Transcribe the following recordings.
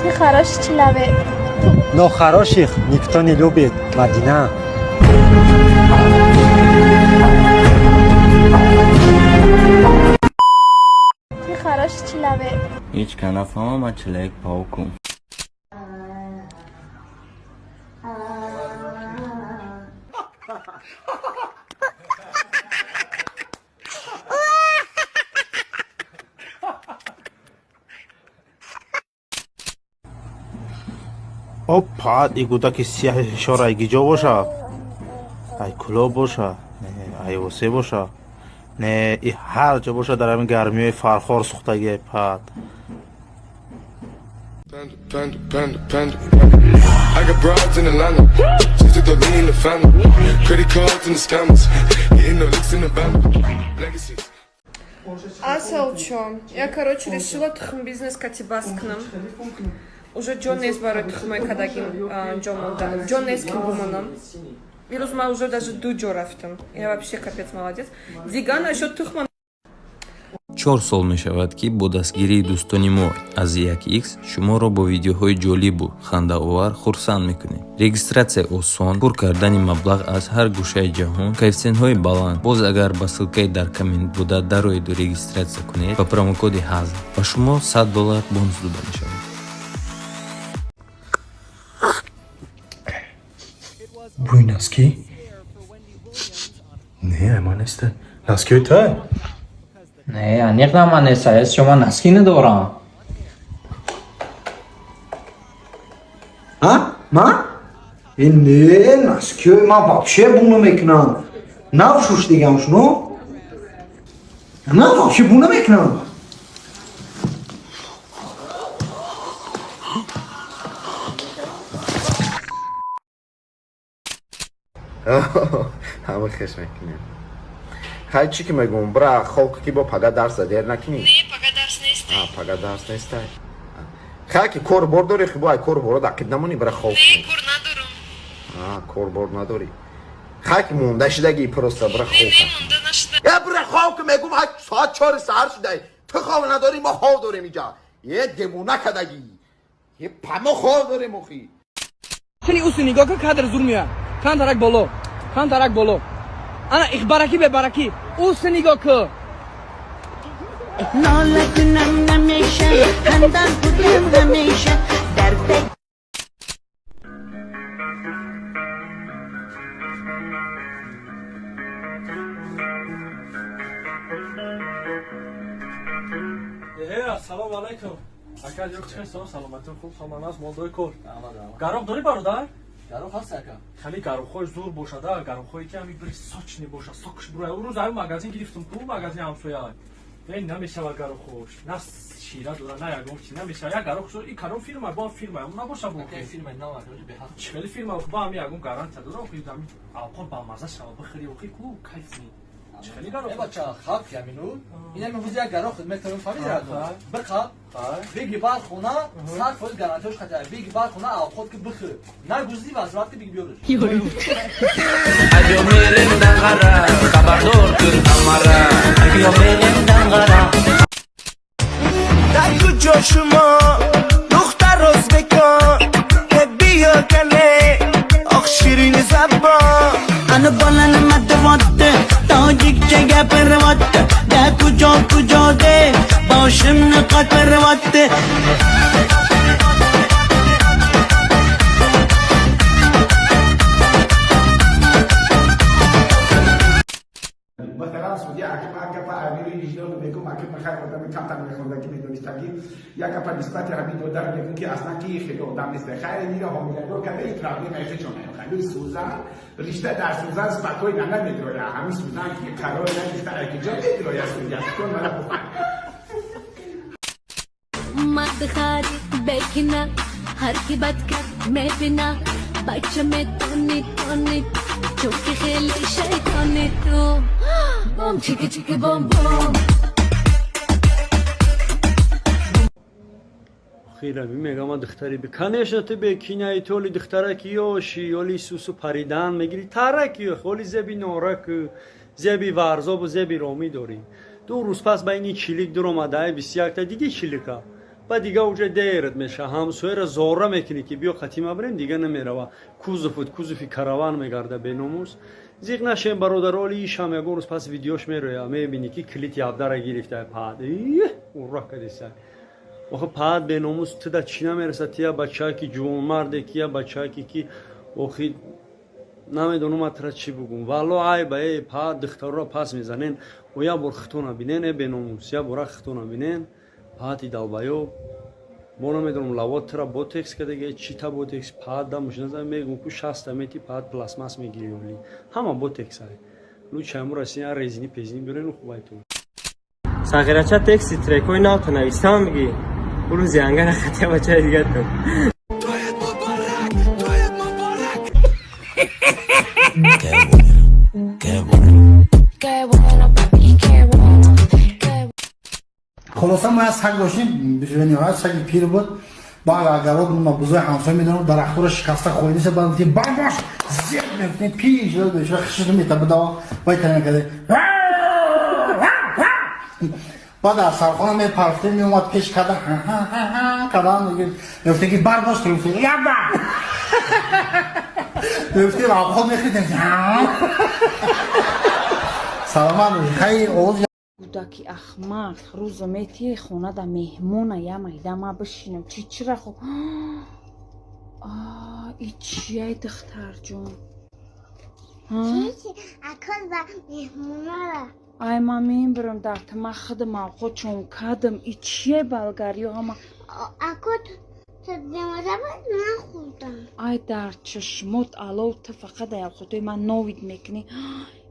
Ты хороший человек. Но хороших никто не любит, Мадина. Ты хороший человек. هیچ کنفه‌ام چلیک پاکم. Опа, игуда ки сияҳ шора гиҷо боша. Ай куло боша. Ай восе боша. Не, и ҳар ҷо боша дар ҳамин гармиҳои фархор сухтаги пад. I got broads in Atlanta, just to throw me in the family. Credit cards and the scammers, hitting the licks in the van. Legacies. Асалчо, я, короче, решила тхм бизнес катибас к нам. Уже Джон избарой тхмой кадагим Джон Эскин буманом. Вирус ма уже даже дуджо рафтам. Я вообще капец молодец. Дигана еще тхман. 4 сол мешавад ки бо дастгирии дӯстони мо аз 1x шуморо бо видеоҳои ҷолибу хандаовар хурсанд мекунем. Регистратсия осон, пур кардани маблағ аз ҳар гӯшаи ҷаҳон, коэффициентҳои баланд. Боз агар ба ссилкаи дар коммент буда дароеду регистратсия кунед ба промокоди ҳазл ба шумо $100 бонус дода мешавад. Буй носки? Не, ман нест. Носкиёи тай? Не, аниқна ман нест. Аз шумо носки надорам. Ман? Не, носкиёи ман вообще бу намекунам. Навшуш дигам шуно? Ман вообще бу намекунам. ҳама хеш мекунем. Хай чӣ ки мегӯм бра холка ки бо пага дарс дер накунӣ? Не, пага дарс нестай. Пага дарс нестай. Хай ки кор бор дорӣ хи бо ай кор боро дақиқ намонӣ бра холка. Не, кор надорам. Кор бор надорӣ. Хай ки монда шидагӣ просто бра холка. Не, монда нашда. Я бра холка мегӯм ай соат 4 саҳар шудай. Ту хоб надорӣ мо хоб дорем инҷа. Е демона кадагӣ. Е памо хоб дорем охи. Сени уси нигоҳ кун кадр зур меояд. Кан тарак боло. Кан тарак боло. Ана ихбараки бебараки. Уси нигоҳ кун. نالتونم نمیشه خندم بودم همیشه در فکر Салом алайкум. Ака ёк чиқаст саломатин хуб хаманас молдои кор. Гароқ дорӣ бародар? Гароқ ҳаст ака. Хали гароқҳои зур бошада, гароқҳое ки ҳами бир сочни боша, сокш бура. Рӯз ҳами магазин гирифтум пул, магазин ҳамсоя. Ин намешава гароқҳош. На шира дора, на ягон чи намешава. Я гароқ шо, ин карон фирма, бо фирма, набоша бо. Ки фирма нава, беҳад. Чиқали фирма, бо ҳами ягон гарантия дора, охи дами алқон ба маза шава бихири, охи ку кайфни. Чиқали гароқ. Эба ча хаб ямину. Ина мефузи як гароқ хидмат карон фамилия. Бирқа. Биги бар хона, 100% гарантияш хата. Биги бар хона алқот ки бихи. На гузди вазрат ки биги биёриш. Ayo mirim dangara, kabardor kır amara. Ayo mirim dangara. Dar ku coşuma, duhtar özbekon. Biyo kale, ah şirin zabon. Anı balanı matvattı Tacikçe gepervattı De kucak de Başımını kapervattı مثلا سعودی اگه امیر ایجاد میگم اگه میخواد آدم کم تر میخواد که میدونست که یا که نسبت همین دو در میگم که اصلا کی خیلی آدم نیست خیر میره حاملگار که این پرابلم ایشه چونه خیلی سوزن رشته در سوزن سپاکوی نمیدونه همین سوزن که قرار نمیشه اگه جا میدونه سوزن کن مرا मत खारी बेखना हर की बात कर मैं बिना बच्चे में तोनी चुपके खेले शैतानी तो बम चिके बम बम خیلی میگم دختری به کنیش تو به کینای تولی دخترکی یوشی یولی سوسو پریدن میگیری ترکی خالی زبی نورک زبی ورزاب و زبی رومی داری 2 روز پس بین چیلیک در اومده 21 تا دیگه چیلیکا بعد دیگه اونجا دیرت میشه همسایه را زوره میکنی که بیا خطیمه بریم دیگه نمیره کوزفی کاروان میگرده به ناموس زیغ نشیم برادر اولی ایش هم یکون روز پس ویدیوش میروه میبینی که کلیت یابده را گرفته پاد اون را کدیسه آخه پاد به ناموس تو در چی نمیرسه تیا بچه که جوان مرده کیا بچه که آخه نمیدونم اترا چی بگم والا ای با ای پاد دختر را پس میزنین و یا بر خطونه بینین به ناموس یا برا خطونه بینین پاتی دالبایو ما نمیدونم لوات را بوتکس که دیگه چی تا بوتکس پاد دا مش نزدم میگم که 60 میتی پاد پلاسماس میگیری ولی همه بوتکس های لو چمو رسین رزینی پزینی برین خوبای تو ساغرچا تکسی ترکوی ناو تو نویستم میگی برو زیانگان خطیه بچه دیگه تو خلاصه ما از سگ داشتیم به نهایت سگ پیر بود بعد اگر ما بزرگ همسایه میدونم در اخور شکسته خویدی سه بعد میگه باش زیر میفتیم پیش داد بهش خشت میته بدا باید تنه کده بعد از سرخانه می پرفته می اومد پیش کده کده میگه میفته که برداشت رو میفته یا با میفته رو خود میخیدیم سلام خیلی اوز کودکی احمق روز میتی خونه دا مهمونه یا میده ما بشینم چرا خب ای چیه دختر جون اکل با مهمونه را ای ما میبرم در تما خدم خود چون کدم ای چیه بلگری همه اکل تدیمازه باید نخوردم ای در چشمت علو تو فقط در خودی من نوید میکنی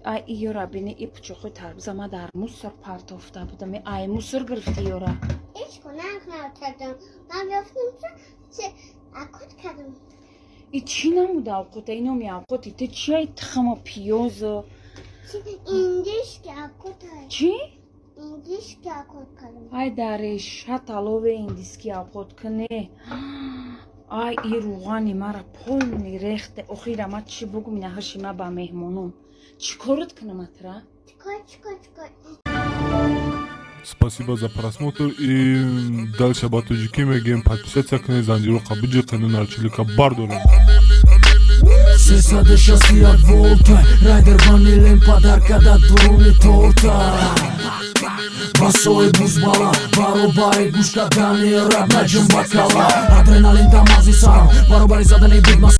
ای یورا بینی ای پچو خوی تربزه ما در موسر پرت افته بودم ای موسر گرفتی یورا ایش کنم کردم من رفتم چه اکوت کردم ای چی نموده اوقات اینو می اوقاتی تو چی ای تخم پیوز اینجیش که اکوت های چی؟ اینجیش که اکوت کردم ای درش حتی لوه ایندیس که اوقات کنه ای ای روغانی مرا پل میرخته اخیره ما چی بگم نه هرشی ما با مهمونم چی کارت کنم اترا؟ چیکار Спасибо за просмотр и дальше батуджики мегем подписаться к Занжирока Буджика на Чилика Бардора. Сесаде шасти от волта Райдер ванилен подарка да дуруни торта Басои бузбала Баробари гушка дани раб наджим бакала Адреналин тамази сарам Баробари задани бидмас